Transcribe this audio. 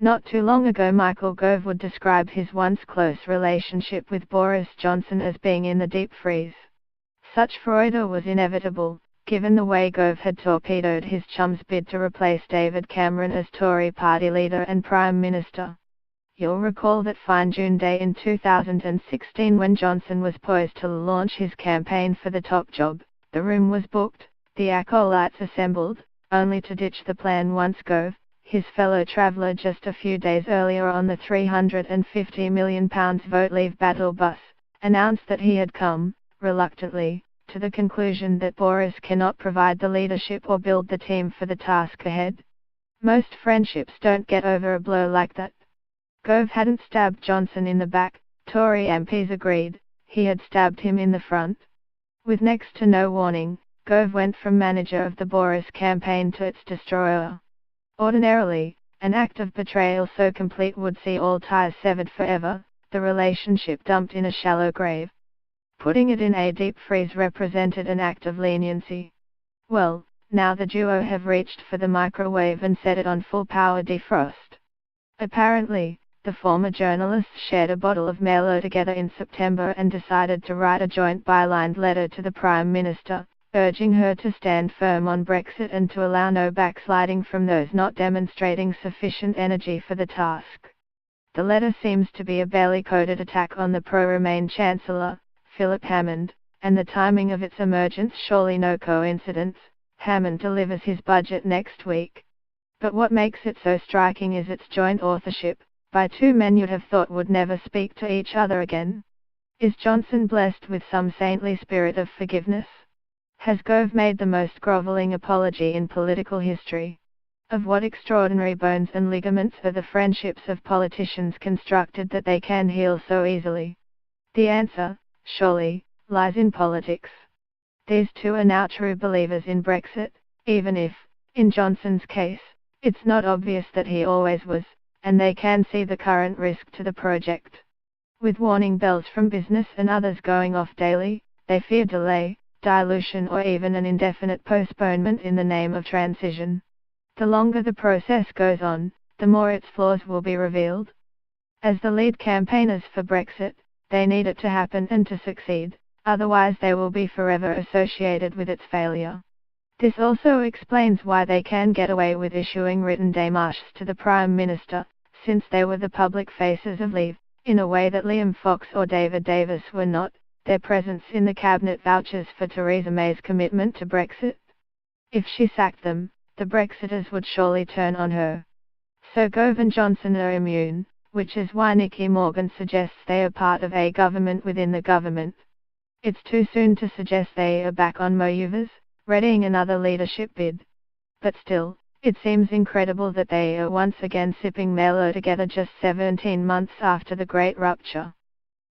Not too long ago Michael Gove would describe his once close relationship with Boris Johnson as being in the deep freeze. Such furore was inevitable, given the way Gove had torpedoed his chum's bid to replace David Cameron as Tory party leader and Prime Minister. You'll recall that fine June day in 2016 when Johnson was poised to launch his campaign for the top job. The room was booked, the acolytes assembled, only to ditch the plan once Gove, his fellow traveller just a few days earlier on the £350 million vote leave battle bus, announced that he had come, reluctantly, to the conclusion that Boris cannot provide the leadership or build the team for the task ahead. Most friendships don't get over a blow like that. Gove hadn't stabbed Johnson in the back, Tory MPs agreed, he had stabbed him in the front. With next to no warning, Gove went from manager of the Boris campaign to its destroyer. Ordinarily, an act of betrayal so complete would see all ties severed forever, the relationship dumped in a shallow grave. Putting it in a deep freeze represented an act of leniency. Well, now the duo have reached for the microwave and set it on full power defrost. Apparently, the former journalists shared a bottle of Merlot together in September and decided to write a joint bylined letter to the Prime Minister, urging her to stand firm on Brexit and to allow no backsliding from those not demonstrating sufficient energy for the task. The letter seems to be a barely coded attack on the pro-Remain Chancellor, Philip Hammond, and the timing of its emergence surely no coincidence. Hammond delivers his budget next week. But what makes it so striking is its joint authorship, by two men you'd have thought would never speak to each other again. Is Johnson blessed with some saintly spirit of forgiveness? Has Gove made the most grovelling apology in political history? Of what extraordinary bones and ligaments are the friendships of politicians constructed that they can heal so easily? The answer, surely, lies in politics. These two are now true believers in Brexit, even if, in Johnson's case, it's not obvious that he always was, and they can see the current risk to the project. With warning bells from business and others going off daily, they fear delay, dilution or even an indefinite postponement in the name of transition. The longer the process goes on, the more its flaws will be revealed. As the lead campaigners for Brexit, they need it to happen and to succeed, otherwise they will be forever associated with its failure. This also explains why they can get away with issuing written démarches to the Prime Minister, since they were the public faces of Leave, in a way that Liam Fox or David Davis were not. Their presence in the cabinet vouchers for Theresa May's commitment to Brexit. If she sacked them, the Brexiters would surely turn on her. So Gove and Johnson are immune, which is why Nicky Morgan suggests they are part of a government within the government. It's too soon to suggest they are back on maneuvers, readying another leadership bid. But still, it seems incredible that they are once again sipping Merlot together just 17 months after the Great Rupture.